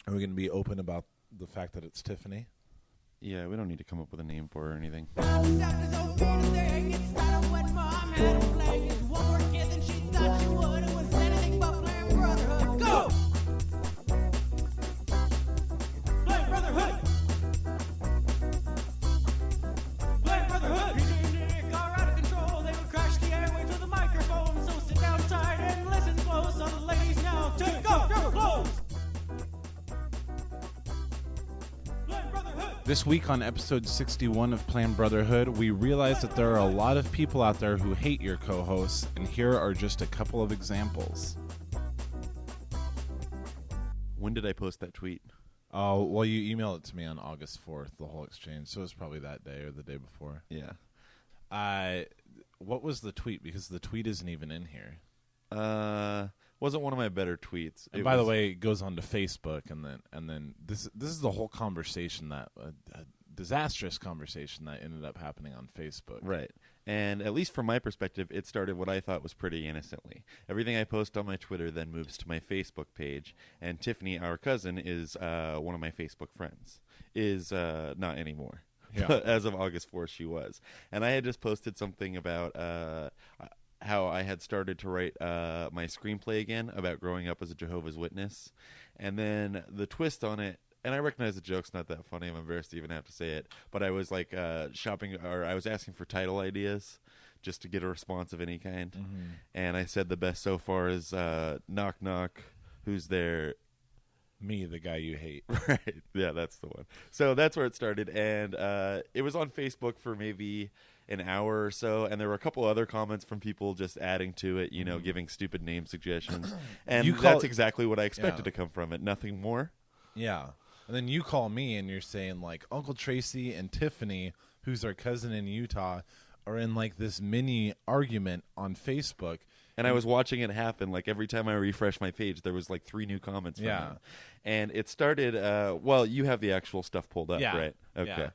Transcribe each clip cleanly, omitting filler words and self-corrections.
Are we going to be open about the fact that it's Tiffany? Yeah, we don't need to come up with a name for her or anything. Go! Play Brotherhood! Play Brotherhood! Nick are out of control. They would crash the airwaves with a microphone. So sit down tight and listen close. All the ladies now to go, go, close! This week on episode 61 of Planned Brotherhood, we realize that there are a lot of people out there who hate your co-hosts, and here are just a couple of examples. When did I post that tweet? Oh, well, you emailed it to me on August 4th, the whole exchange, so it was probably that day or the day before. Yeah. What was the tweet? Because the tweet isn't even in here. Wasn't one of my better tweets. And by the way, it goes on to Facebook, and then this is the whole conversation that a disastrous conversation that ended up happening on Facebook. Right. And at least from my perspective, it started what I thought was pretty innocently. Everything I post on my Twitter then moves to my Facebook page, and Tiffany, our cousin, is one of my Facebook friends. Is not anymore. Yeah. But as of August 4th, she was. And I had just posted something about how I had started to write my screenplay again about growing up as a Jehovah's Witness. And then the twist on it, and I recognize the joke's not that funny. I'm embarrassed to even have to say it. But I was like shopping, or I was asking for title ideas just to get a response of any kind. Mm-hmm. And I said the best so far is knock, knock, who's there? Me, the guy you hate. Right. Yeah, that's the one. So that's where it started. And it was on Facebook for maybe an hour or so, and there were a couple other comments from people just adding to it, giving stupid name suggestions. And that's exactly what I expected to come from it. Nothing more. Yeah. And then you call me and you're saying, like, Uncle Tracy and Tiffany, who's our cousin in Utah, are in, like, this mini argument on Facebook. And I was watching it happen. Like, every time I refresh my page, there was, like, 3 new comments from them. And it started, well, you have the actual stuff pulled up, right? Okay.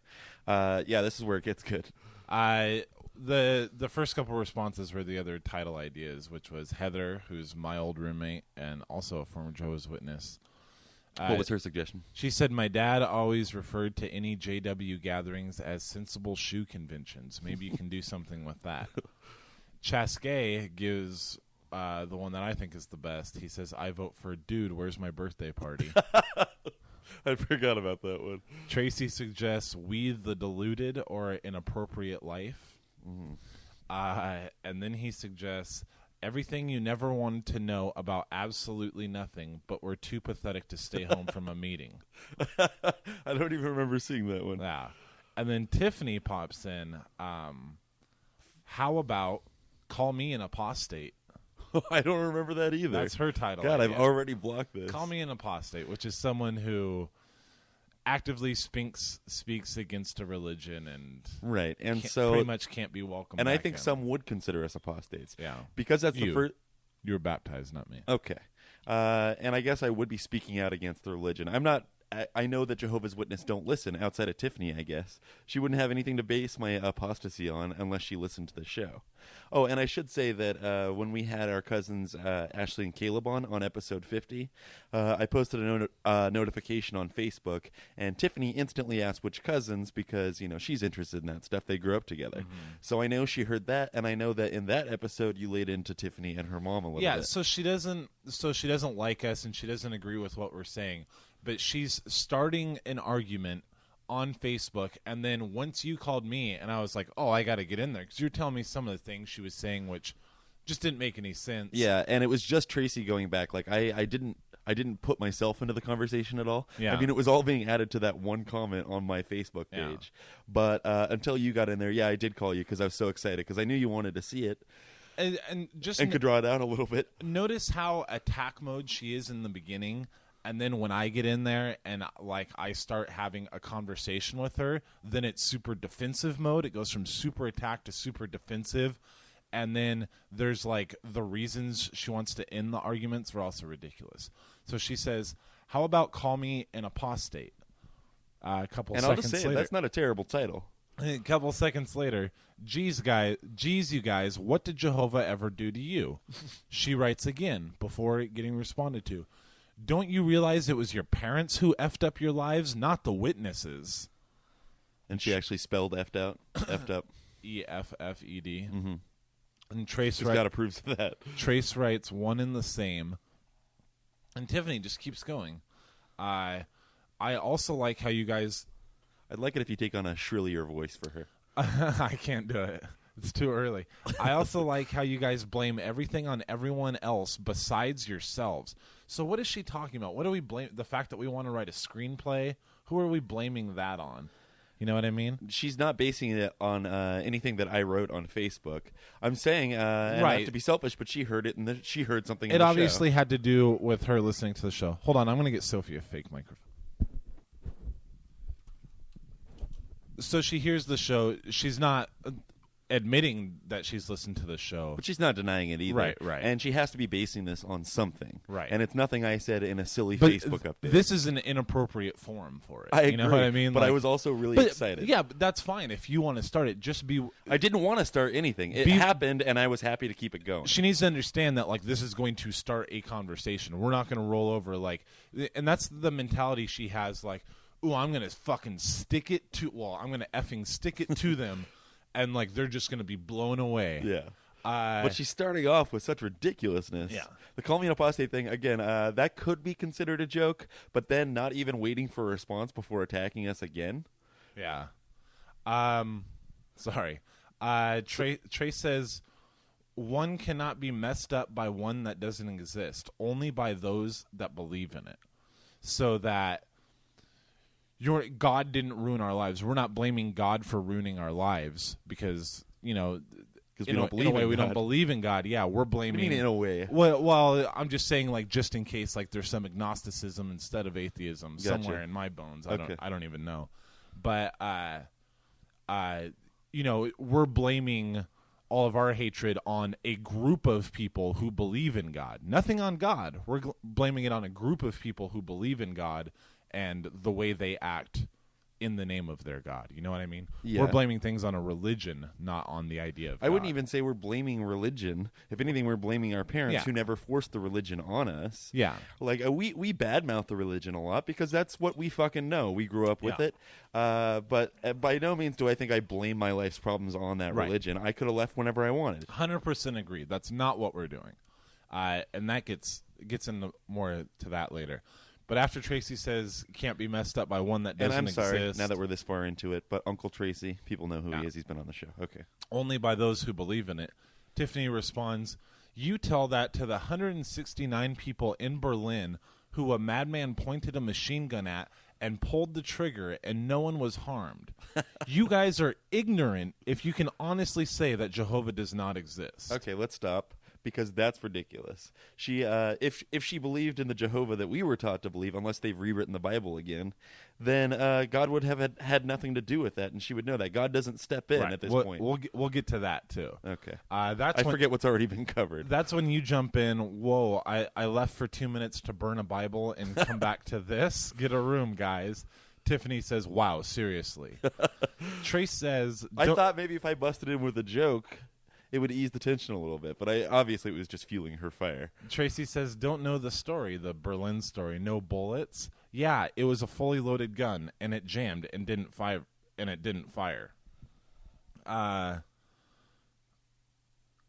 Yeah, this is where it gets good. The first couple responses were the other title ideas, which was Heather, who's my old roommate and also a former Jehovah's Witness. What was her suggestion? She said, my dad always referred to any JW gatherings as sensible shoe conventions. Maybe you can do something with that. Chaskey gives the one that I think is the best. He says, I vote for Dude, Where's My Birthday Party? I forgot about that one. Tracy suggests We the Deluded or Inappropriate Life. Mm-hmm. And then he suggests Everything You Never Wanted to Know About Absolutely Nothing, but Were Too Pathetic to Stay Home from a Meeting. I don't even remember seeing that one. Yeah. And then Tiffany pops in. How about Call Me an Apostate? I don't remember that either. That's her title. God, I've already blocked this. Call Me an Apostate, which is someone who actively speaks against a religion and so pretty much can't be welcomed. And I think some would consider us apostates. Yeah, because that's the first. You were baptized, not me. Okay, and I guess I would be speaking out against the religion. I'm not. I know that Jehovah's Witnesses don't listen outside of Tiffany, I guess. She wouldn't have anything to base my apostasy on unless she listened to the show. Oh, and I should say that when we had our cousins Ashley and Caleb on episode 50, I posted a notification on Facebook, and Tiffany instantly asked which cousins because, she's interested in that stuff. They grew up together. Mm-hmm. So I know she heard that, and I know that in that episode you laid into Tiffany and her mom a little bit. Yeah, so she doesn't like us, and she doesn't agree with what we're saying. But she's starting an argument on Facebook, and then once you called me, and I was like, oh, I got to get in there, because you're telling me some of the things she was saying, which just didn't make any sense. Yeah, and it was just Tracy going back. Like, I didn't put myself into the conversation at all. Yeah. I mean, it was all being added to that one comment on my Facebook page. Yeah. But until you got in there, I did call you, because I was so excited, because I knew you wanted to see it. And could draw it out a little bit. Notice how attack mode she is in the beginning. And then when I get in there and I start having a conversation with her, then it's super defensive mode. It goes from super attack to super defensive. And then there's the reasons she wants to end the arguments are also ridiculous. So she says, how about Call Me an Apostate? A couple seconds later. And I'll just say, that's not a terrible title. A couple seconds later, geez, you guys, what did Jehovah ever do to you? She writes again before getting responded to. don't you realize it was your parents who effed up your lives, not the witnesses? And she actually spelled effed out. Effed up. EFFED. Mm-hmm. And Trace She's got proofs of that. Trace writes one and the same. And Tiffany just keeps going. I also like how you guys... I'd like it if you take on a shrillier voice for her. I can't do it. It's too early. I also like how you guys blame everything on everyone else besides yourselves. So what is she talking about? What do we blame? The fact that we want to write a screenplay? Who are we blaming that on? You know what I mean? She's not basing it on anything that I wrote on Facebook. I'm saying, and Right. not to be selfish, but she heard it, and she heard something. It in the obviously show. had to do with her listening to the show. Hold on, I'm going to get Sophie a fake microphone. So she hears the show. She's not admitting that she's listened to the show. But she's not denying it either. Right. And she has to be basing this on something. Right. And it's nothing I said in a silly But Facebook update. this is an inappropriate forum for it. I agree. You know what I mean? But Like, I was also really but, excited. Yeah, but that's fine. If you want to start it, just be... I didn't want to start anything. It happened, and I was happy to keep it going. She needs to understand that, like, this is going to start a conversation. We're not going to roll over, like... And that's the mentality she has, like, ooh, I'm going to fucking stick it to... Well, I'm going to effing stick it to them, and, like, they're just going to be blown away. Yeah. But she's starting off with such ridiculousness. Yeah. The call me an apostate thing, again, that could be considered a joke, but then not even waiting for a response before attacking us again. Yeah. Sorry. Trey says, one cannot be messed up by one that doesn't exist, only by those that believe in it. So that God didn't ruin our lives. We're not blaming God for ruining our lives because, you know, Because we don't believe in a way in we God. don't believe in God. Yeah, we're blaming. I mean, in a way. Well, I'm just saying, like, just in case, like, there's some agnosticism instead of atheism Gotcha. somewhere in my bones. Okay. I don't even know. But you know, we're blaming all of our hatred on a group of people who believe in God. Nothing on God. We're blaming it on a group of people who believe in God and the way they act in the name of their God. You know what I mean? Yeah. We're blaming things on a religion, not on the idea of God. I wouldn't even say we're blaming religion. If anything, we're blaming our parents Yeah. who never forced the religion on us. Yeah. Like, we badmouth the religion a lot because that's what we fucking know. We grew up with Yeah. it. But by no means do I think I blame my life's problems on that Right. religion. I could have left whenever I wanted. 100% agree. That's not what we're doing. And that gets into more to that later. But after Tracy says can't be messed up by one that And doesn't I'm sorry, exist, now that we're this far into it, but Uncle Tracy, people know who Yeah. he is. He's been on the show. Okay. only by those who believe in it. Tiffany responds, you tell that to the 169 people in Berlin who a madman pointed a machine gun at and pulled the trigger and no one was harmed. You guys are ignorant if you can honestly say that Jehovah does not exist. Okay, let's stop because that's ridiculous. She, if she believed in the Jehovah that we were taught to believe, unless they've rewritten the Bible again, then God would have had nothing to do with that, and she would know that God doesn't step in Right. at this we'll, point. We'll get to that too. Okay, That's I when, forget what's already been covered. That's when you jump in. Whoa! I left for 2 minutes to burn a Bible and come back to this. Get a room, guys. Tiffany says, "Wow, seriously." Trace says, I "Don't- thought maybe if I busted in with a joke, it would ease the tension a little bit, but obviously it was just fueling her fire. Tracy says, "Don't know the story, the Berlin story. No bullets. Yeah, it was a fully loaded gun, and it jammed and didn't fire.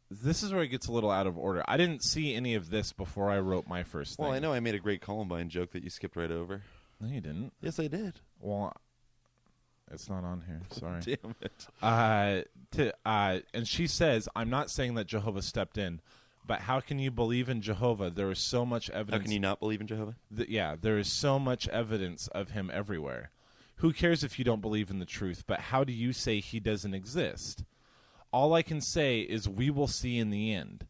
This is where it gets a little out of order. I didn't see any of this before I wrote my first thing. Well, I know I made a great Columbine joke that you skipped right over. No, you didn't. Yes, I did. Well, it's not on here. Sorry. Damn it. And she says, I'm not saying that Jehovah stepped in, but how can you believe in Jehovah? There is so much How evidence. can you not believe in Jehovah? There is so much evidence of him everywhere. Who cares if you don't believe in the truth, but how do you say he doesn't exist? All I can say is we will see in the end.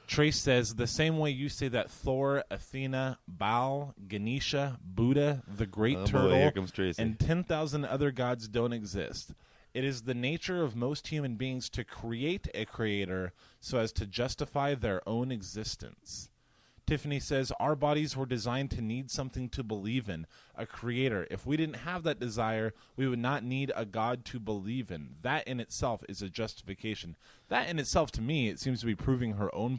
Trace says, the same way you say that Thor, Athena, Baal, Ganesha, Buddha, the Great Oh, boy, Turtle, here comes Tracy. and 10,000 other gods don't exist. It is the nature of most human beings to create a creator so as to justify their own existence. Tiffany says, our bodies were designed to need something to believe in, a creator. If we didn't have that desire, we would not need a God to believe in. That in itself is a justification. That in itself, to me, it seems to be proving her own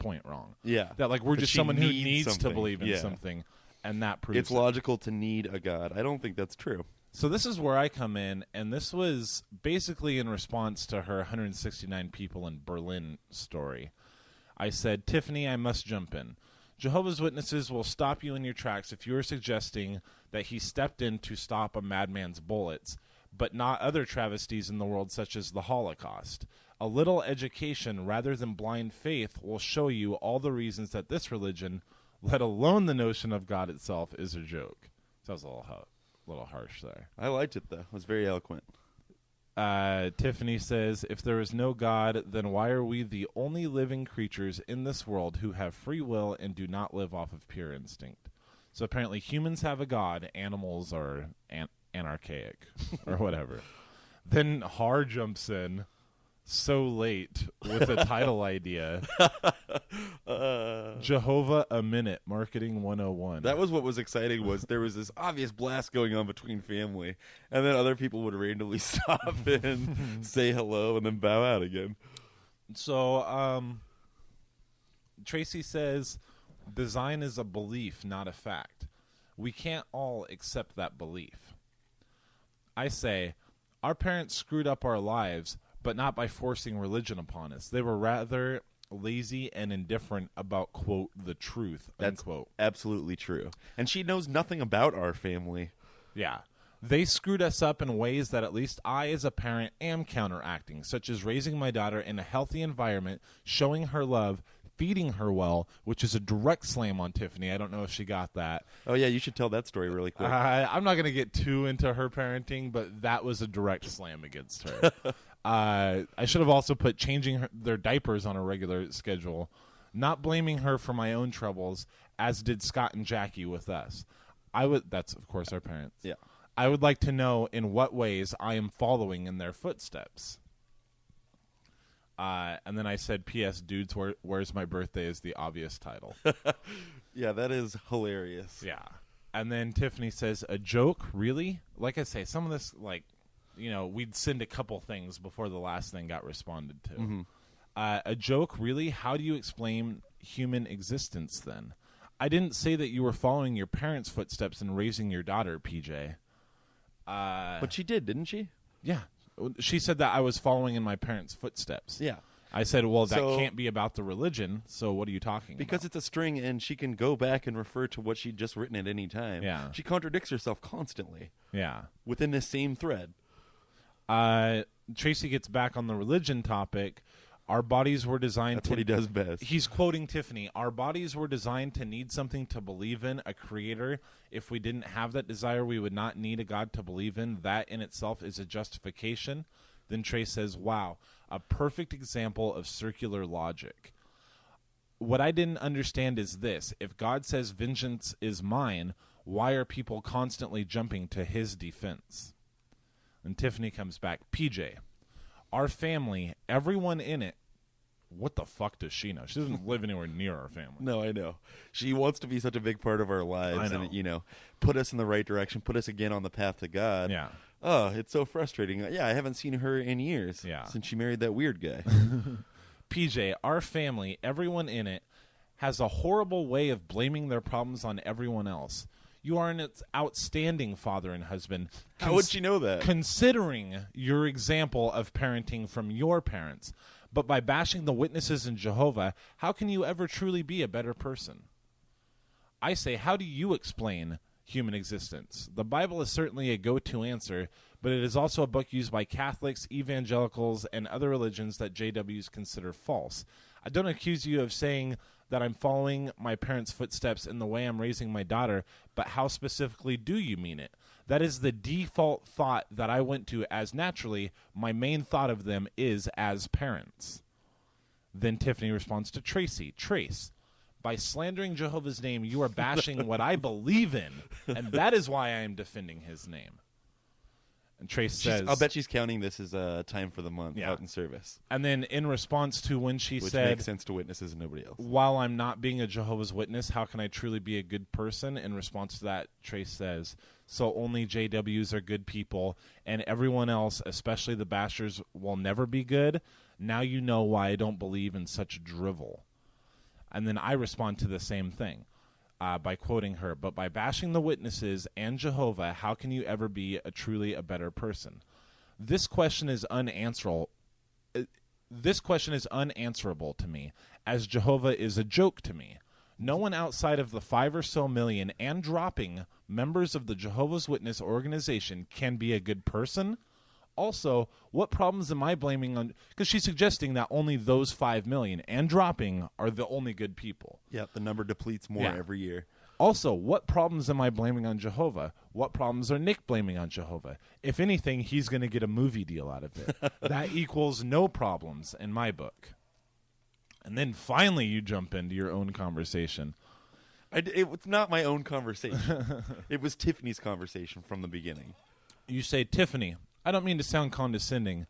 point wrong. Yeah. That like we're That just she someone who needs needs to something. believe in Yeah. something, and that proves It's it. logical to need a God. I don't think that's true. So this is where I come in, and this was basically in response to her 169 people in Berlin story. I said, Tiffany, I must jump in. Jehovah's Witnesses will stop you in your tracks if you are suggesting that he stepped in to stop a madman's bullets, but not other travesties in the world such as the Holocaust. A little education rather than blind faith will show you all the reasons that this religion, let alone the notion of God itself, is a joke. Sounds a little harsh there. I liked it, though. It was very eloquent. Tiffany says, if there is no God, then why are we the only living creatures in this world who have free will and do not live off of pure instinct? So apparently humans have a God, animals are anarchaic or whatever. Then Har jumps in so late with a title idea. Jehovah a Minute, Marketing 101. That was what was exciting, was there was this obvious blast going on between family, and then other people would randomly stop and say hello and then bow out again. So, Tracy says, design is a belief, not a fact. We can't all accept that belief. I say, our parents screwed up our lives, but not by forcing religion upon us. They were rather lazy and indifferent about, quote, the truth, unquote. That's absolutely true. And she knows nothing about our family. Yeah. They screwed us up in ways that at least I, as a parent, am counteracting, such as raising my daughter in a healthy environment, showing her love, feeding her well, which is a direct slam on Tiffany. I don't know if she got that. Oh, yeah, you should tell that story really quick. I'm not going to get too into her parenting, but that was a direct slam against her. I should have also put changing their diapers on a regular schedule, not blaming her for my own troubles, as did Scott and Jackie with us. That's, of course, our parents. Yeah. I would like to know in what ways I am following in their footsteps. And then I said, P.S. Dudes, Where's My Birthday is the obvious title. Yeah, that is hilarious. Yeah. And then Tiffany says, a joke? Really? Like I say, some of this, like, we'd send a couple things before the last thing got responded to. Mm-hmm. A joke? Really? How do you explain human existence then? I didn't say that you were following your parents' footsteps and raising your daughter, PJ. But she did, didn't she? Yeah. She said that I was following in my parents' footsteps. Yeah. I said, well, that So- can't be about the religion, so what are you talking Because about? it's a string, and she can go back and refer to what she'd just written at any time. Yeah. She contradicts herself constantly Yeah. within this same thread. Tracy gets back on the religion topic. Our bodies were designed That's to... what he does best. He's quoting Tiffany. Our bodies were designed to need something to believe in, a creator. If we didn't have that desire, we would not need a God to believe in. That in itself is a justification. Then Trey says, wow, a perfect example of circular logic. What I didn't understand is this. If God says vengeance is mine, why are people constantly jumping to his defense? And Tiffany comes back, PJ, our family, everyone in it, what the fuck does she know? She doesn't live anywhere near our family. No, I know. She wants to be such a big part of our lives I know. and, put us in the right direction, put us again on the path to God. Yeah. Oh, it's so frustrating. Yeah, I haven't seen her in years Yeah. since she married that weird guy. PJ, our family, everyone in it, has a horrible way of blaming their problems on everyone else. You are an outstanding father and husband. How would she know that? Considering your example of parenting from your parents. But by bashing the witnesses in Jehovah, how can you ever truly be a better person? I say, how do you explain human existence? The Bible is certainly a go-to answer, but it is also a book used by Catholics, evangelicals, and other religions that JWs consider false. I don't accuse you of saying that I'm following my parents' footsteps in the way I'm raising my daughter, but how specifically do you mean it? That is the default thought that I went to, as naturally my main thought of them is as parents. Then Tiffany responds to Tracy, Trace, by slandering Jehovah's name, you are bashing what I believe in, and that is why I am defending his name. And Trace says... I'll bet she's counting this as time for the month Yeah. out in service. And then in response to when she Which said... makes sense to witnesses and nobody else. while I'm not being a Jehovah's Witness, how can I truly be a good person? In response to that, Trace says, so only JWs are good people, and everyone else, especially the bashers, will never be good. Now you know why I don't believe in such drivel. And then I respond to the same thing by quoting her, but by bashing the witnesses and Jehovah, how can you ever be truly a better person? This question is unanswerable. This question is unanswerable to me, as Jehovah is a joke to me. No one outside of the 5 or so million and dropping members of the Jehovah's Witness organization can be a good person. Also, what problems am I blaming on? Because she's suggesting that only those 5 million and dropping are the only good people. Yeah, the number depletes more every year. Also, what problems am I blaming on Jehovah? What problems are Nick blaming on Jehovah? If anything, he's going to get a movie deal out of it. That equals no problems in my book. And then finally you jump into your own conversation. It's not my own conversation. It was Tiffany's conversation from the beginning. You say, Tiffany, I don't mean to sound condescending,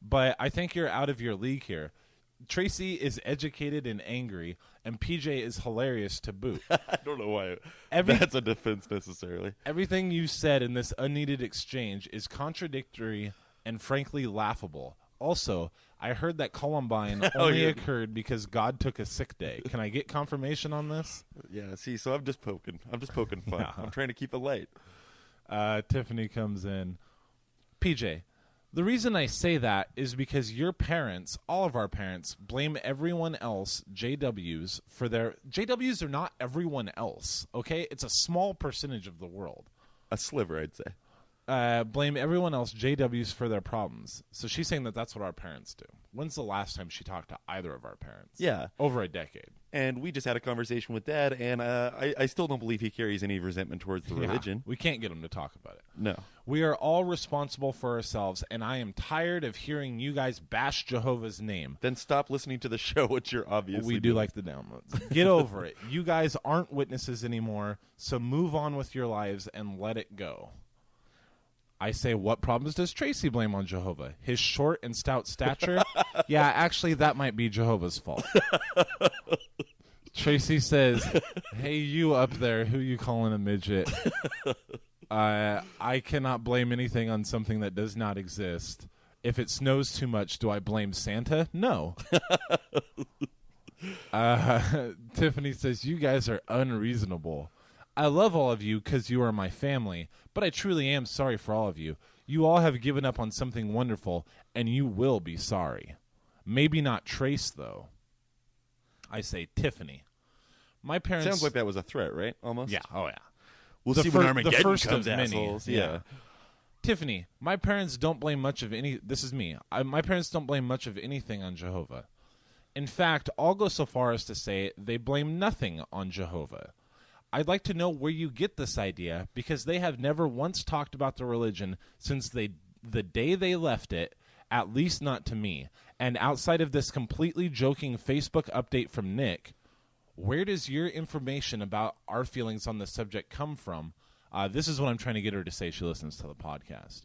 but I think you're out of your league here. Tracy is educated and angry, and PJ is hilarious to boot. I don't know why that's a defense necessarily. Everything you said in this unneeded exchange is contradictory and frankly laughable. Also, I heard that Columbine only occurred because God took a sick day. Can I get confirmation on this? Yeah, see, so I'm just poking fun. Yeah. I'm trying to keep it light. Tiffany comes in. PJ, the reason I say that is because your parents, all of our parents, blame everyone else, JWs, for their... JWs are not everyone else, okay? It's a small percentage of the world. A sliver, I'd say. Blame everyone else, JWs, for their problems. So she's saying that that's what our parents do. When's the last time she talked to either of our parents? Yeah. Over a decade. And we just had a conversation with Dad, and I still don't believe he carries any resentment towards the religion. We can't get him to talk about it. No. We are all responsible for ourselves, and I am tired of hearing you guys bash Jehovah's name. Then stop listening to the show, which you're obviously We do like the downloads. Get over it. You guys aren't witnesses anymore, so move on with your lives and let it go. I say, what problems does Tracy blame on Jehovah? His short and stout stature? Yeah, actually, that might be Jehovah's fault. Tracy says, hey, you up there, who you calling a midget? I cannot blame anything on something that does not exist. If it snows too much, do I blame Santa? No. Tiffany says, you guys are unreasonable. I love all of you because you are my family, but I truly am sorry for all of you. You all have given up on something wonderful, and you will be sorry. Maybe not Trace, though. I say, Tiffany. My parents... Sounds like that was a threat, right? Almost? Yeah. Oh, yeah. We'll see when Armageddon the first comes, of assholes. Many. Yeah. Tiffany, my parents don't blame much of any... This is me. My parents don't blame much of anything on Jehovah. In fact, I'll go so far as to say they blame nothing on Jehovah. I'd like to know where you get this idea, because they have never once talked about the religion since the day they left it, at least not to me. And outside of this completely joking Facebook update from Nick, where does your information about our feelings on the subject come from? This is what I'm trying to get her to say. She listens to the podcast.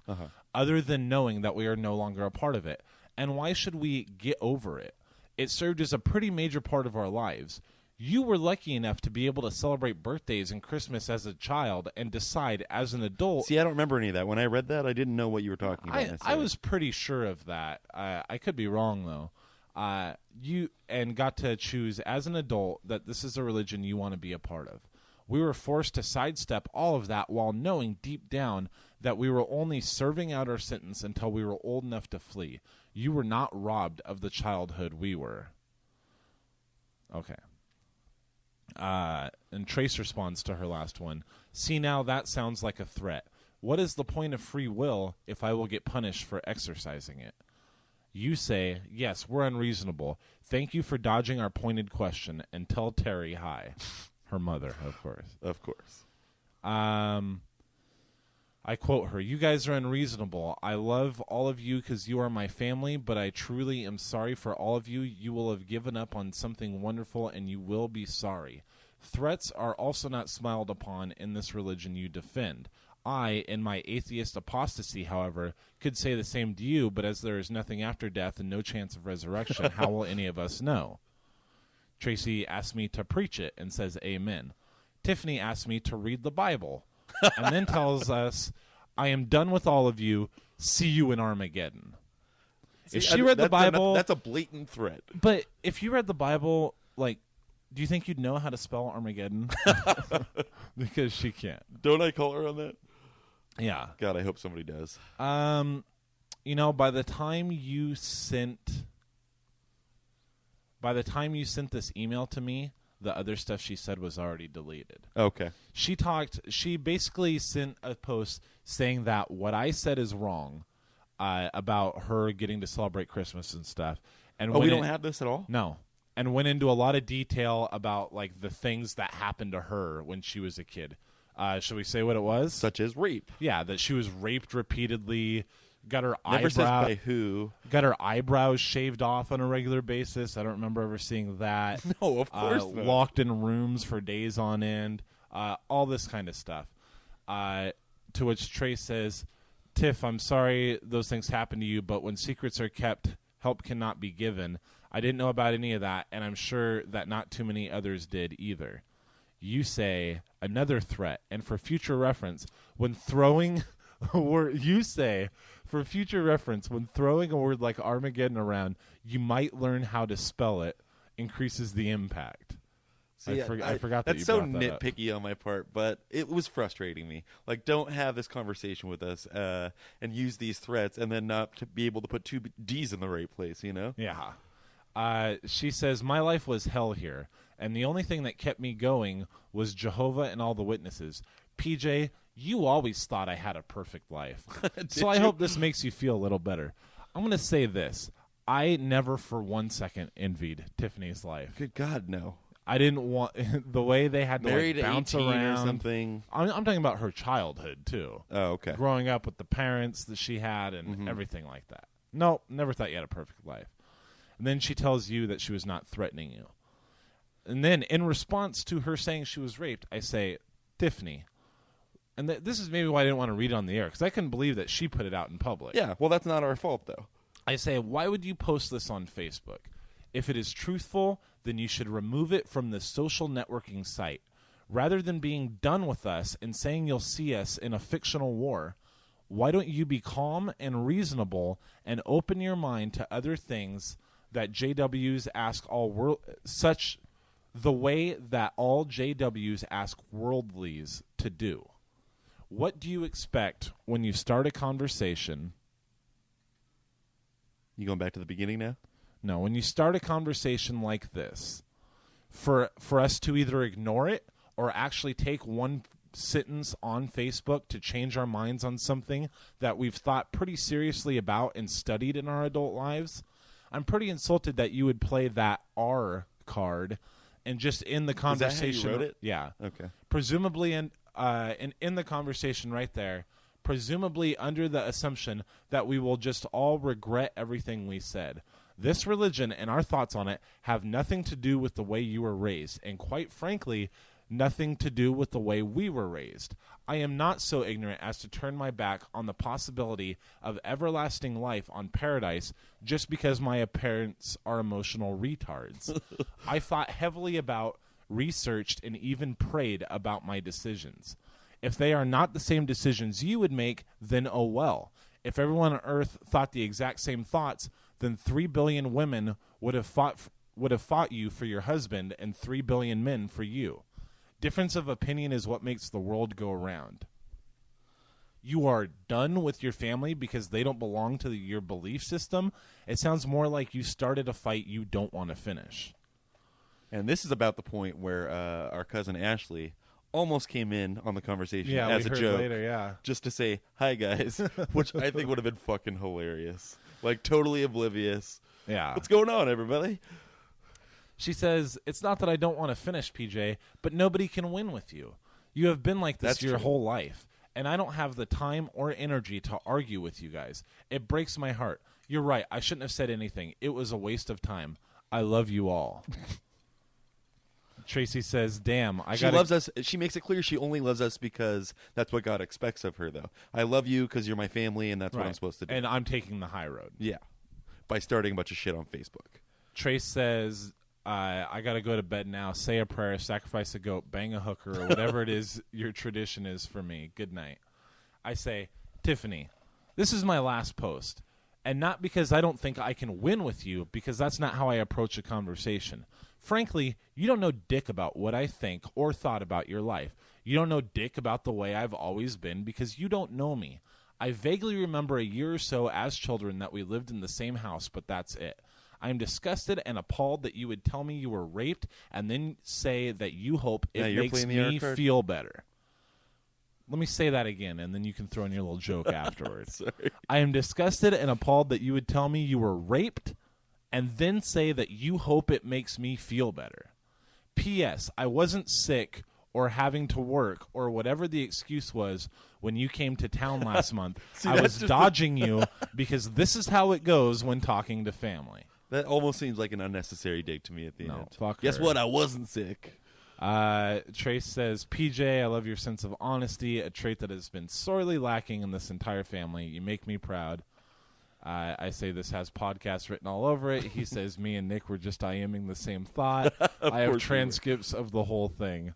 Other than knowing that we are no longer a part of it. And why should we get over it? It served as a pretty major part of our lives. You were lucky enough to be able to celebrate birthdays and Christmas as a child and decide as an adult. See, I don't remember any of that. When I read that, I didn't know what you were talking about. I was pretty sure of that. I could be wrong, though. You got to choose as an adult that this is a religion you want to be a part of. We were forced to sidestep all of that while knowing deep down that we were only serving out our sentence until we were old enough to flee. You were not robbed of the childhood we were. Okay. And Trace responds to her last one. See, now that sounds like a threat. What is the point of free will if I will get punished for exercising it? You say, yes, we're unreasonable. Thank you for dodging our pointed question, and tell Terry hi. Her mother, of course. Of course. I quote her, you guys are unreasonable. I love all of you because you are my family, but I truly am sorry for all of you. You will have given up on something wonderful, and you will be sorry. Threats are also not smiled upon in this religion you defend. I, in my atheist apostasy, however, could say the same to you, but as there is nothing after death and no chance of resurrection, how will any of us know? Tracy asks me to preach it and says amen. Tiffany asks me to read the Bible. And then tells us, I am done with all of you. See you in Armageddon. See, if she read the Bible... That's a blatant threat. But if you read the Bible, like, Do you think you'd know how to spell Armageddon? Because she can't. Don't I call her on that? Yeah. God, I hope somebody does. By the time you sent this email to me, the other stuff she said was already deleted. Okay. She basically sent a post saying that what I said is wrong about her getting to celebrate Christmas and stuff. And we don't have this at all? No. And went into a lot of detail about like the things that happened to her when she was a kid. Shall we say what it was? Such as rape. Yeah, that she was raped repeatedly. Got her Never says by who. Got her eyebrows shaved off on a regular basis. I don't remember ever seeing that. No, of course not. Locked in rooms for days on end. All this kind of stuff. To which Trey says, Tiff, I'm sorry those things happened to you, but when secrets are kept, help cannot be given. I didn't know about any of that, and I'm sure that not too many others did either. You say another threat, and for future reference, when throwing a word like Armageddon around, you might learn how to spell it, increases the impact. See, I forgot that that's you so brought that up. nitpicky on my part, but it was frustrating me. Like, don't have this conversation with us and use these threats and then not to be able to put two D's in the right place, you know? Yeah. She says, my life was hell here, and the only thing that kept me going was Jehovah and all the witnesses. PJ, you always thought I had a perfect life. So I hope this makes you feel a little better. I'm going to say this. I never for 1 second envied Tiffany's life. Good God, no. I didn't want the way they had to Married like, bounce 18 around. or something. I'm talking about her childhood, too. Oh, okay. Growing up with the parents that she had and everything like that. No, never thought you had a perfect life. And then she tells you that she was not threatening you. And then in response to her saying she was raped, I say, Tiffany. And this is maybe why I didn't want to read it on the air, because I couldn't believe that she put it out in public. Yeah, well, that's not our fault, though. I say, why would you post this on Facebook? If it is truthful, then you should remove it from the social networking site. Rather than being done with us and saying you'll see us in a fictional war, why don't you be calm and reasonable and open your mind to other things that JWs ask the way that all JWs ask worldlies to do? What do you expect when you start a conversation? You going back to the beginning now? No, when you start a conversation like this, for us to either ignore it or actually take one sentence on Facebook to change our minds on something that we've thought pretty seriously about and studied in our adult lives, I'm pretty insulted that you would play that R card and just in the conversation. Is that how you wrote it? Yeah. Okay. Presumably in the conversation right there, presumably under the assumption that we will just all regret everything we said. This religion and our thoughts on it have nothing to do with the way you were raised, and quite frankly, nothing to do with the way we were raised. I am not so ignorant as to turn my back on the possibility of everlasting life on paradise just because my parents are emotional retards. I thought heavily about, researched, and even prayed about my decisions. If they are not the same decisions you would make, then oh well. If everyone on earth thought the exact same thoughts, then 3 billion women would have fought you for your husband and 3 billion men for you. Difference of opinion is what makes the world go around. You are done with your family because they don't belong to your belief system. It sounds more like you started a fight you don't want to finish. And this is about the point where our cousin Ashley almost came in on the conversation as a joke. Later, yeah. Just to say, hi, guys, which I think would have been fucking hilarious. Like, totally oblivious. Yeah. What's going on, everybody? She says, it's not that I don't want to finish, PJ, but nobody can win with you. You have been like this your whole life, and I don't have the time or energy to argue with you guys. It breaks my heart. You're right. I shouldn't have said anything. It was a waste of time. I love you all. Tracy says, damn, She loves us. She makes it clear she only loves us because that's what God expects of her, though. I love you because you're my family, and that's what I'm supposed to do. And I'm taking the high road. Yeah. By starting a bunch of shit on Facebook. Trace says, I got to go to bed now. Say a prayer, sacrifice a goat, bang a hooker, or whatever it is your tradition is for me. Good night. I say, Tiffany, this is my last post. And not because I don't think I can win with you, because that's not how I approach a conversation. Frankly, you don't know dick about what I think or thought about your life. You don't know dick about the way I've always been because you don't know me. I vaguely remember a year or so as children that we lived in the same house, but that's it. I am disgusted and appalled that you would tell me you were raped and then say that you hope it makes me feel better. Let me say that again, and then you can throw in your little joke afterwards. I am disgusted and appalled that you would tell me you were raped and then say that you hope it makes me feel better. P.S. I wasn't sick or having to work or whatever the excuse was when you came to town last month. I was dodging you because this is how it goes when talking to family. That almost seems like an unnecessary dig to me at the end. Fuck Guess her. what? I wasn't sick. Trace says, PJ, I love your sense of honesty, a trait that has been sorely lacking in this entire family. You make me proud. I say this has podcasts written all over it. He says, me and Nick were just IMing the same thought. I have transcripts of the whole thing.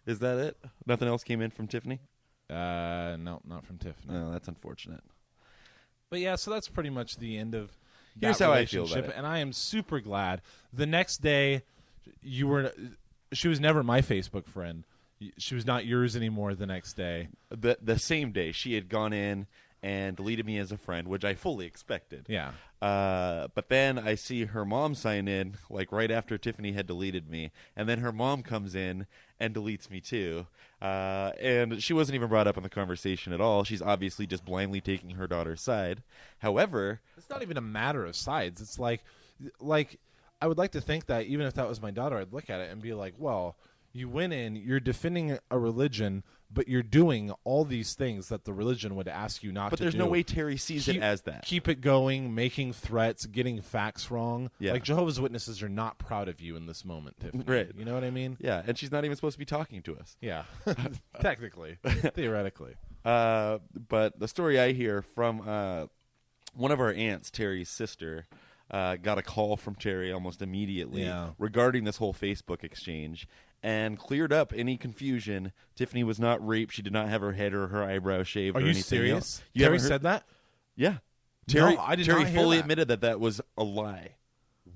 Is that it? Nothing else came in from Tiffany? No, not from Tiffany. No, that's unfortunate. But yeah, so that's pretty much the end of Here's that how I feel relationship, about it. and I am super glad. The next day, she was never my Facebook friend. She was not yours anymore the next day. The same day, she had gone in and deleted me as a friend, which I fully expected. Yeah. But then I see her mom sign in, like right after Tiffany had deleted me, and then her mom comes in and deletes me too. And she wasn't even brought up in the conversation at all. She's obviously just blindly taking her daughter's side. However, it's not even a matter of sides. It's like I would like to think that even if that was my daughter, I'd look at it and be like, well, you went in, you're defending a religion, but you're doing all these things that the religion would ask you not to do. but there's no way Terry sees it as that. Keep it going, making threats, getting facts wrong. Yeah. Like, Jehovah's Witnesses are not proud of you in this moment, Tiffany. Right. You know what I mean? Yeah, and she's not even supposed to be talking to us. Yeah. Technically. Theoretically. But the story I hear from one of our aunts, Terry's sister, got a call from Terry almost immediately regarding this whole Facebook exchange and cleared up any confusion. Tiffany was not raped. She did not have her head or her eyebrow shaved. Are or you anything serious? Else. Terry said that? Yeah. Terry, I did Terry not hear fully that. admitted that was a lie.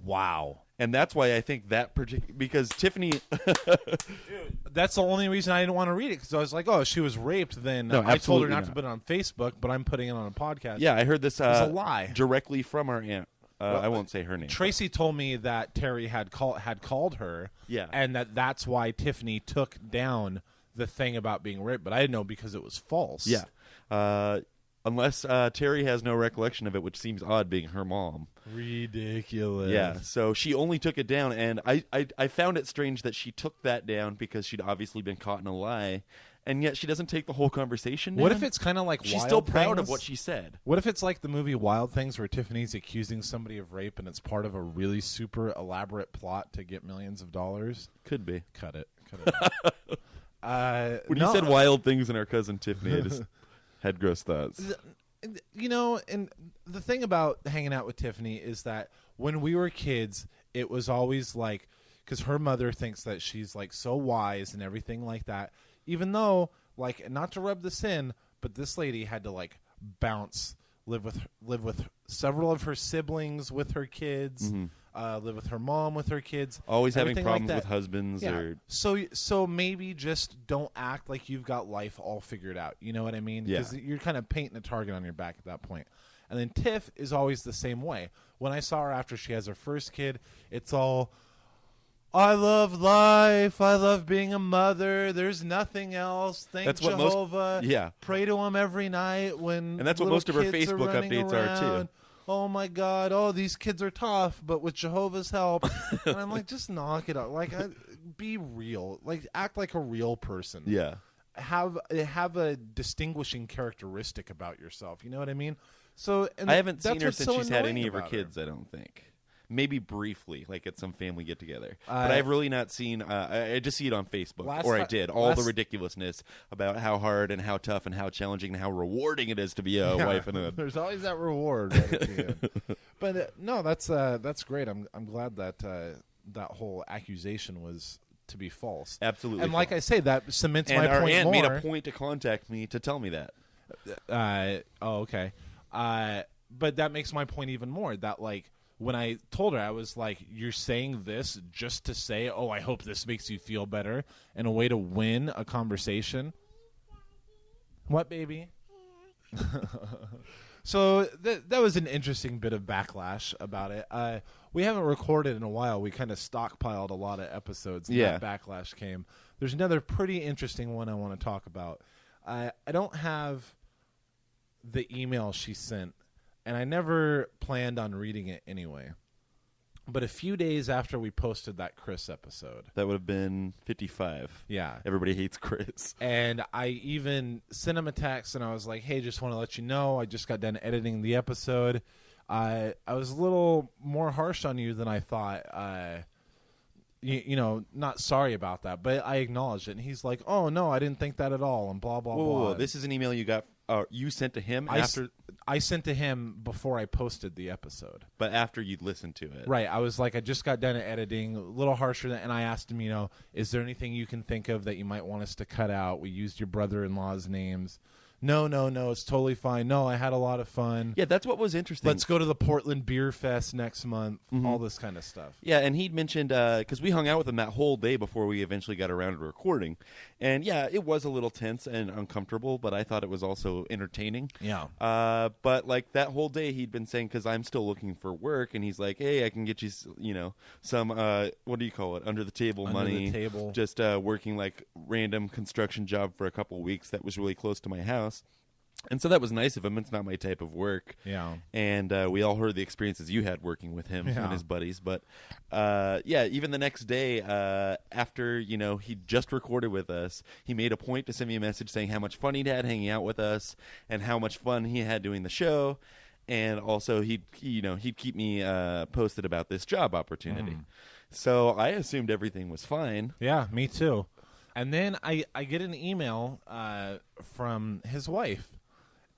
Wow. And that's why I think that because Tiffany That's the only reason I didn't want to read it, because I was like, oh, she was raped, then No, I told her absolutely not not. to put it on Facebook, but I'm putting it on a podcast. Yeah, I heard this a lie. directly from our aunt. I won't say her name. Tracy told me that Terry had called her, Yeah. and that's why Tiffany took down the thing about being raped, but I didn't know because it was false. Yeah. Unless Terry has no recollection of it, which seems odd being her mom. Ridiculous. Yeah, so she only took it down, and I found it strange that she took that down because she'd obviously been caught in a lie, and yet she doesn't take the whole conversation down. What if it's kind of like She's Wild still proud Things? of what she said. What if it's like the movie Wild Things, where Tiffany's accusing somebody of rape and it's part of a really super elaborate plot to get millions of dollars? Could be. Cut it. When you said wild things in our cousin Tiffany, I just had gross thoughts. You know, and the thing about hanging out with Tiffany is that when we were kids, it was always like, because her mother thinks that she's like so wise and everything like that, even though, like, not to rub this in, but this lady had to like live with several of her siblings with her kids, live with her mom with her kids, Always having everything problems like with that. husbands. Yeah. Or So maybe just don't act like you've got life all figured out. You know what I mean? Yeah. Because you're kind of painting a target on your back at that point. And then Tiff is always the same way. When I saw her after she has her first kid, it's all, I love life. I love being a mother. There's nothing else. Thank That's what most- Jehovah. yeah. Pray to him every night when And that's what little most of her kids Facebook running updates are, too. around. Oh my God! Oh, these kids are tough, but with Jehovah's help, and I'm like, just knock it out. Like, be real. Like, act like a real person. yeah. Have a distinguishing characteristic about yourself. You know what I mean? So, and I haven't seen that's her what's since so she's had annoying any of her about kids, I don't think. Maybe briefly, like at some family get-together. Uh, but I've really not seen... I just see it on Facebook, Last or I ti- did. All the last- ridiculousness about how hard and how tough and how challenging and how rewarding it is to be a Yeah, wife and a... There's always that reward. Right at the end. But no, that's great. I'm glad that that whole accusation was to be false. Absolutely And like I false. say, that cements And my our point aunt more. made a point to contact me to tell me that. Oh, okay. But that makes my point even more. That like when I told her, I was like, "You're saying this just to say, oh, I hope this makes you feel better," and a way to win a conversation. What, baby? So that was an interesting bit of backlash about it. We haven't recorded in a while. We kind of stockpiled a lot of episodes. And Yeah. That backlash came. There's another pretty interesting one I want to talk about. I don't have the email she sent, and I never planned on reading it anyway. But a few days after we posted that Chris episode. That would have been 55. Yeah. Everybody hates Chris. And I even sent him a text, and I was like, hey, just want to let you know, I just got done editing the episode. I was a little more harsh on you than I thought. You know, not sorry about that, but I acknowledged it. And he's like, oh, no, I didn't think that at all, and blah, blah, blah. Whoa. This is an email you got. You sent to him after, I sent to him before I posted the episode. but after you'd listened to it. Right. I was like, I just got done editing, a little harsher than, and I asked him, you know, is there anything you can think of that you might want us to cut out? We used your brother-in-law's names. No, it's totally fine. No, I had a lot of fun. Yeah, that's what was interesting. Let's go to the Portland Beer Fest next month. All this kind of stuff. Yeah, and he'd mentioned, because we hung out with him that whole day before we eventually got around to recording. And yeah, it was a little tense and uncomfortable, but I thought it was also entertaining. Yeah. But like that whole day he'd been saying, because I'm still looking for work, and he's like, hey, I can get you, you know, some, what do you call it, under the table Under money. the table. Just working like random construction job for a couple weeks that was really close to my house. And so that was nice of him. It's not my type of work. Yeah. And we all heard the experiences you had working with him and his buddies. But, yeah, even the next day, after, you know, he just recorded with us, he made a point to send me a message saying how much fun he'd had hanging out with us and how much fun he had doing the show. And also he'd keep me posted about this job opportunity. So I assumed everything was fine. Yeah, me too. And then I get an email from his wife.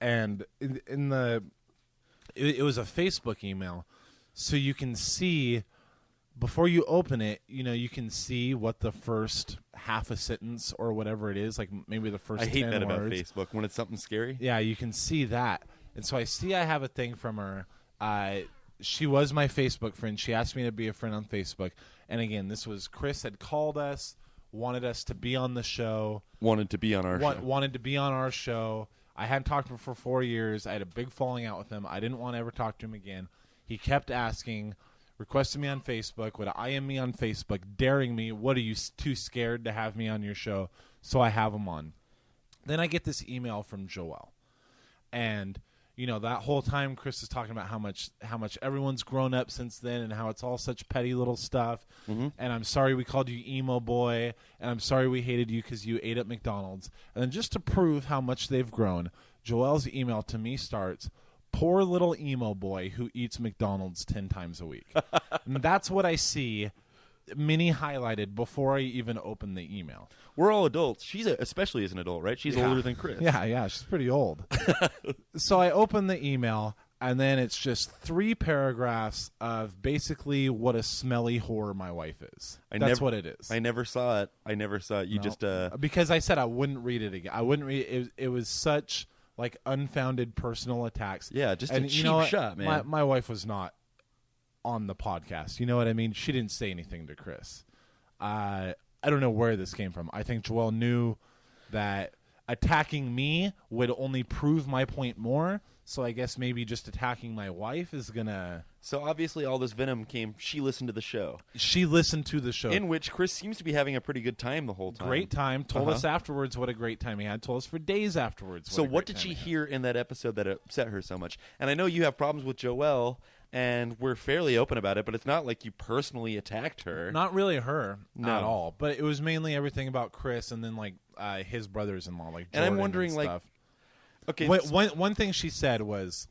And it was a Facebook email, so you can see before you open it. You know, you can see what the first half a sentence or whatever it is, like maybe the first. I hate 10 that about words. Facebook when it's something scary. Yeah, you can see that, and so I see I have a thing from her. She was my Facebook friend. She asked me to be a friend on Facebook, and again, this was Chris had called us, wanted us to be on the show, Wanted to be on our show. wanted to be on our show. I hadn't talked to him for 4 years. I had a big falling out with him. I didn't want to ever talk to him again. He kept asking, requesting me on Facebook, would IM me on Facebook, daring me, what are you too scared to have me on your show? So I have him on. Then I get this email from Joelle. And, you know, that whole time Chris is talking about how much everyone's grown up since then and how it's all such petty little stuff. And I'm sorry we called you emo boy, and I'm sorry we hated you because you ate at McDonald's. And then just to prove how much they've grown, Joelle's email to me starts, poor little emo boy who eats McDonald's 10 times a week. And that's what I see mini highlighted before I even open the email. We're all adults. She's especially as an adult, right? She's older than Chris. Yeah, she's pretty old. So I open the email, and then it's just 3 paragraphs of basically what a smelly whore my wife is. That's what it is. I never saw it. You No. just because I said I wouldn't read it again. I wouldn't read it. It was such like unfounded personal attacks. Yeah, just a and cheap you know what? shot, man. My wife was not on the podcast. You know what I mean? She didn't say anything to Chris. I don't know where this came from. I think Joelle knew that attacking me would only prove my point more. So I guess maybe just attacking my wife is gonna. So obviously all this venom came. She listened to the show, She listened to the show. in which Chris seems to be having a pretty good time the whole time. Great time. Told us afterwards what a great time he had. Told us for days afterwards. So a what great did time she he had. hear in that episode that upset her so much? And I know you have problems with Joelle, and we're fairly open about it, but it's not like you personally attacked her. Not really her No. at all, but it was mainly everything about Chris and then like his brothers-in-law, like Jordan And I'm wondering, like, stuff. Okay, One thing she said was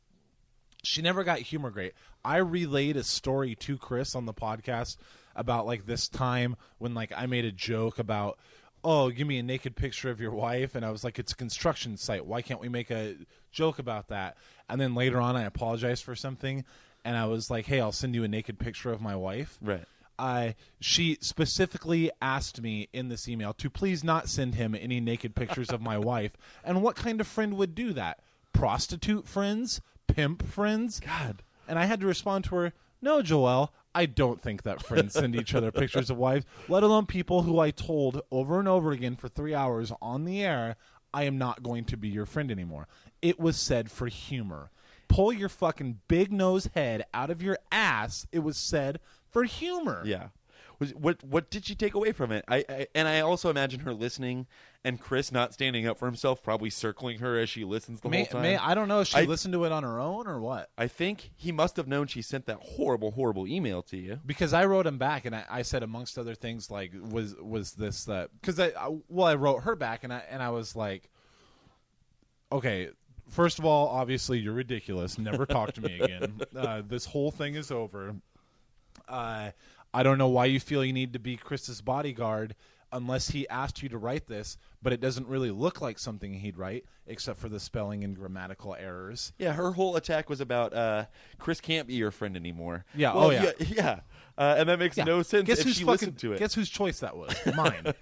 she never got humor great. I relayed a story to Chris on the podcast about like this time when like I made a joke about, oh, give me a naked picture of your wife, and I was like, it's a construction site. Why can't we make a joke about that? And then later on, I apologized for something, and I was like, hey, I'll send you a naked picture of my wife. Right. She specifically asked me in this email to please not send him any naked pictures of my wife. And what kind of friend would do that? Prostitute friends? pimp friends? God. And I had to respond to her, no, Joelle, I don't think that friends send each other pictures of wives, let alone people who I told over and over again for 3 hours on the air, I am not going to be your friend anymore. It was said for humor. Pull your fucking big nose head out of your ass. It was said for humor. Yeah. What did she take away from it? I also imagine her listening and Chris not standing up for himself, probably circling her as she listens the whole time. I don't know if she listened to it on her own or what. I think he must have known she sent that horrible, horrible email to you. Because I wrote him back and I said, amongst other things, like, was this that? Because I wrote her back and I was like, okay. First of all, obviously you're ridiculous. Never talk to me again. This whole thing is over. I don't know why you feel you need to be Chris's bodyguard unless he asked you to write this, but it doesn't really look like something he'd write, except for the spelling and grammatical errors. Yeah, her whole attack was about Chris can't be your friend anymore. Yeah, well, yeah. And that makes no sense if she listened to it. Guess whose choice that was? Mine.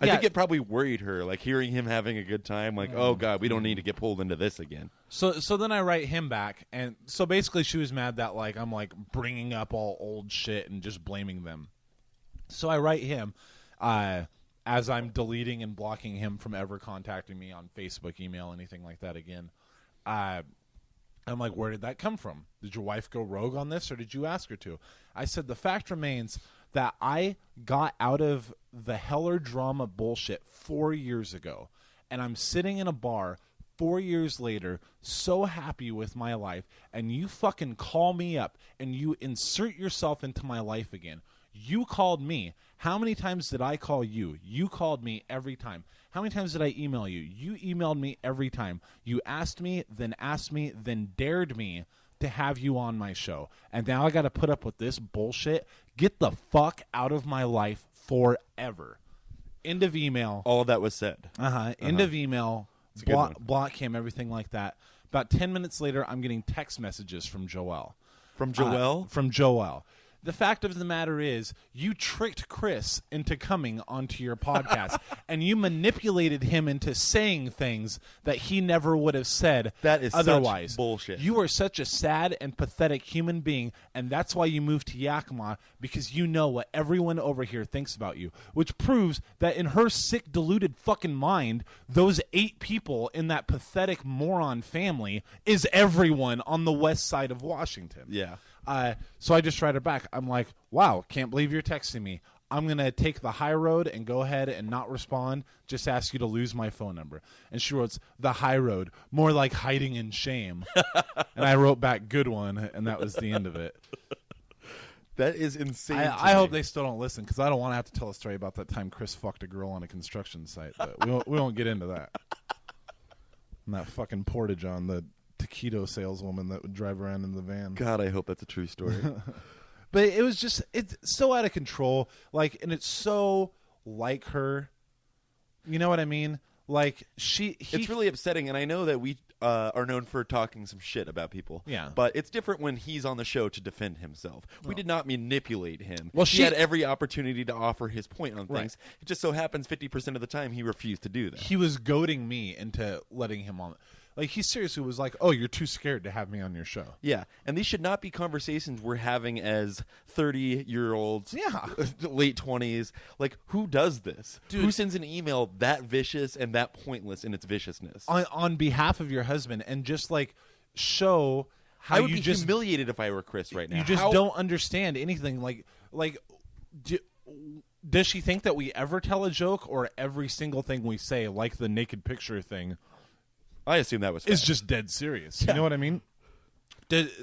I think it probably worried her, like hearing him having a good time, like, oh, God, we don't need to get pulled into this again. So then I write him back, and so basically she was mad that, like, I'm, like, bringing up all old shit and just blaming them. So I write him as I'm deleting and blocking him from ever contacting me on Facebook, email, anything like that again. I'm like, where did that come from? Did your wife go rogue on this, or did you ask her to? I said, the fact remains that I got out of the Heller drama bullshit 4 years ago, and I'm sitting in a bar 4 years later, so happy with my life, and you fucking call me up and you insert yourself into my life again. You called me. How many times did I call you? You called me every time. How many times did I email you? You emailed me every time. You asked me, then dared me to have you on my show. And now I got to put up with this bullshit. Get the fuck out of my life forever. End of email. All of that was said. End of email. Block him, everything like that. About 10 minutes later, I'm getting text messages from Joelle. From Joelle? From Joelle. The fact of the matter is, you tricked Chris into coming onto your podcast, and you manipulated him into saying things that he never would have said that is otherwise. Such bullshit. You are such a sad and pathetic human being, and that's why you moved to Yakima, because you know what everyone over here thinks about you, which proves that in her sick, deluded fucking mind, those 8 people in that pathetic moron family is everyone on the west side of Washington. Yeah. So I just write her back. I'm like, wow, can't believe you're texting me. I'm going to take the high road and go ahead and not respond, just ask you to lose my phone number. And she wrote, the high road, more like hiding in shame. And I wrote back, good one, and that was the end of it. That is insane. I hope they still don't listen, because I don't want to have to tell a story about that time Chris fucked a girl on a construction site. But we won't get into that. And that fucking portage on the taquito saleswoman that would drive around in the van. God, I hope that's a true story. But it was just, it's so out of control. Like, and it's so like her. You know what I mean? Like, it's really upsetting, and I know that we are known for talking some shit about people. Yeah. But it's different when he's on the show to defend himself. We did not manipulate him. Well, he had every opportunity to offer his point on things. Right. It just so happens 50% of the time he refused to do that. He was goading me into letting him on. Like, he seriously was like, oh, you're too scared to have me on your show. Yeah, and these should not be conversations we're having as 30-year-olds, late 20s. Like, who does this? Dude, who sends an email that vicious and that pointless in its viciousness? On behalf of your husband, and just, like, show how I would you be just humiliated if I were Chris right now. You just don't understand anything. Does she think that we ever tell a joke, or every single thing we say, like the naked picture thing, I assume that was is just dead serious? You know what I mean?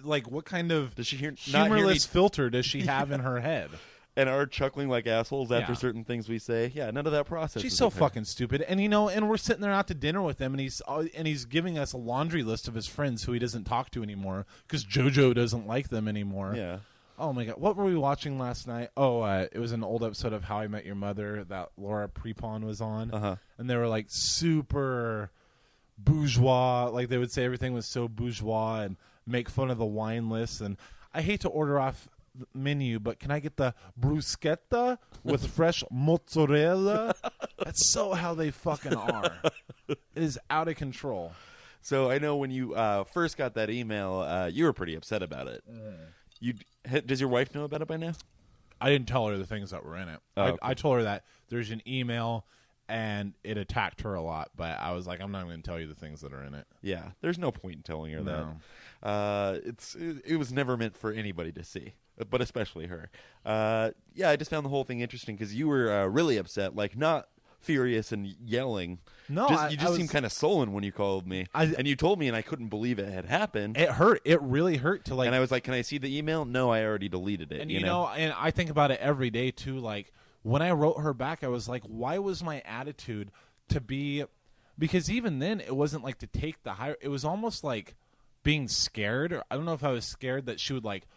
What kind of does she humorless filter does she have in her head? And are chuckling like assholes after certain things we say. Yeah, none of that process. She's so fucking stupid. And and we're sitting there out to dinner with him, and he's giving us a laundry list of his friends who he doesn't talk to anymore because JoJo doesn't like them anymore. Yeah. Oh my God, what were we watching last night? Oh, it was an old episode of How I Met Your Mother that Laura Prepon was on, and they were like super bourgeois. Like, they would say everything was so bourgeois and make fun of the wine list. And I hate to order off the menu, but can I get the bruschetta with fresh mozzarella? That's so how they fucking are. It is out of control. So I know when you first got that email, you were pretty upset about it. Does your wife know about it by now? I didn't tell her the things that were in it. Oh, okay. I told her that there's an email and it attacked her a lot, but I was like, I'm not going to tell you the things that are in it. Yeah, there's no point in telling her No. that. It was never meant for anybody to see, but especially her. Yeah, I just found the whole thing interesting because you were really upset, like not furious and yelling. No, you just seemed kind of sullen when you called me, and you told me, and I couldn't believe it had happened. It hurt. It really hurt to like. And I was like, "Can I see the email?" No, I already deleted it. And you know, and I think about it every day too. Like when I wrote her back, I was like, "Why was my attitude to be?" Because even then, it wasn't like to take the higher. It was almost like being scared. Or I don't know if I was scared that she would like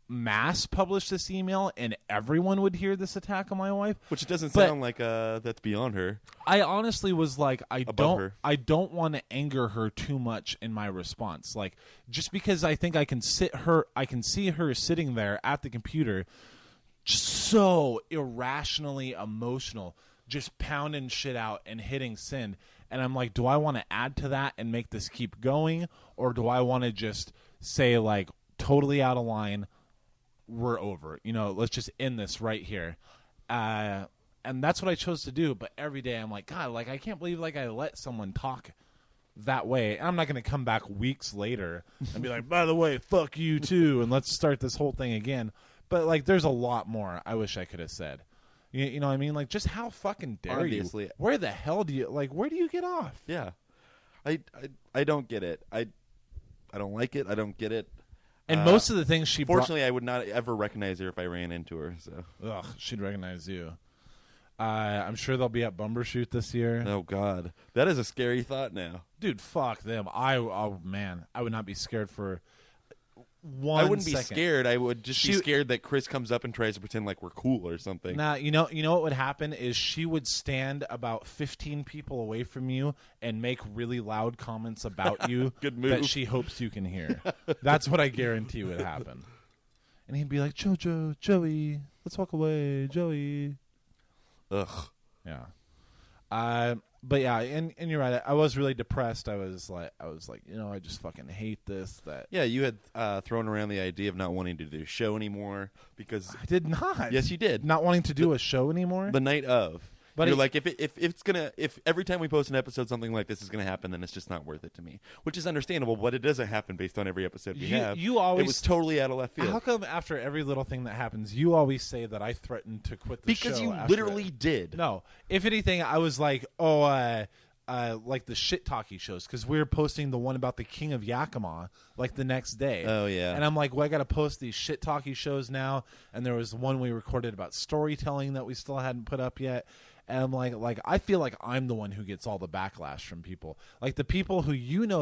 mass publish this email and everyone would hear this attack on my wife, which doesn't sound like that's beyond her. I honestly was like, I her. don't want to anger her too much in my response, like just because I think I can see her sitting there at the computer just so irrationally emotional, just pounding shit out and hitting send, and I'm like, do I want to add to that and make this keep going, or do I want to just say like totally out of line, we're over, let's just end this right here. And that's what I chose to do. But every day I'm like, God, like I can't believe like I let someone talk that way. And I'm not going to come back weeks later and be like, by the way, fuck you too, and let's start this whole thing again. But like there's a lot more I wish I could have said. You know what I mean? Like just how fucking dare Obviously. you? Where the hell do you where do you get off? Yeah. I don't get it. I don't like it. I don't get it. And most of the things she fortunately, I would not ever recognize her if I ran into her. So, she'd recognize you. I'm sure they'll be at Bumbershoot this year. Oh God, that is a scary thought now, dude. Fuck them. Oh man, I would not be scared for 1 I wouldn't second. be scared. I would just be scared that Chris comes up and tries to pretend like we're cool or something. Nah, you know what would happen is she would stand about 15 people away from you and make really loud comments about you Good move. that she hopes you can hear. That's what I guarantee would happen. And he'd be like, Joey, let's walk away, Joey. Ugh. Yeah. But yeah, and you're right. I was really depressed. I was like, I just fucking hate this. That yeah, you had thrown around the idea of not wanting to do a show anymore because I did not. Yes, you did. Not wanting to do a show anymore. The night of. But you're like, if every time we post an episode something like this is going to happen, then it's just not worth it to me. Which is understandable, but it doesn't happen based on every episode we have. You always, it was totally out of left field. How come after every little thing that happens, you always say that I threatened to quit the show? Because you literally did. No, if anything, I was like, like the shit talkie shows, because we were posting the one about the King of Yakima like the next day. Oh yeah, and I'm like, well, I got to post these shit talkie shows now. And there was one we recorded about storytelling that we still hadn't put up yet. And I'm like I feel like I'm the one who gets all the backlash from people. Like the people who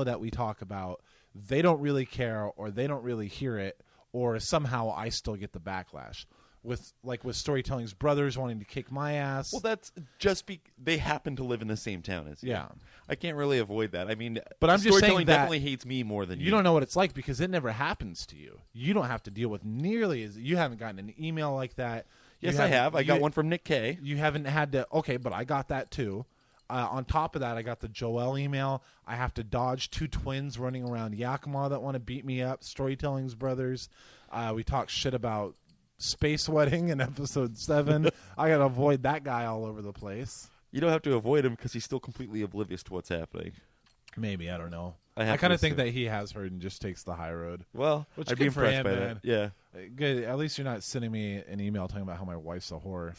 that we talk about, they don't really care or they don't really hear it, or somehow I still get the backlash. With Storytelling's brothers wanting to kick my ass. Well, that's just they happen to live in the same town as you. Yeah. I can't really avoid that. I mean, but I'm just Storytelling saying that definitely hates me more than you. You don't know what it's like because it never happens to you. You don't have to deal with nearly as you haven't gotten an email like that. Yes, I have. I got one from Nick K. You haven't had to. Okay, but I got that too. On top of that, I got the Joel email. I have to dodge 2 twins running around Yakima that want to beat me up. Storytelling's brothers. We talk shit about Space Wedding in episode 7. I got to avoid that guy all over the place. You don't have to avoid him because he's still completely oblivious to what's happening. Maybe, I don't know. I kind of think that he has heard and just takes the high road. Well, which I'd be for impressed him, by man. that. Yeah. Good. At least you're not sending me an email talking about how my wife's a whore.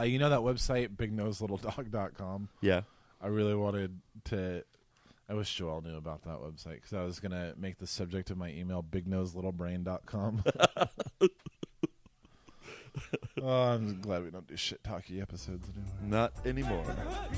You know that website, bignoselittledog.com? Yeah. I really wanted to... I wish Joel knew about that website because I was going to make the subject of my email bignoselittlebrain.com. Oh, I'm glad we don't do shit talky episodes anymore. Not anymore. Brotherhood.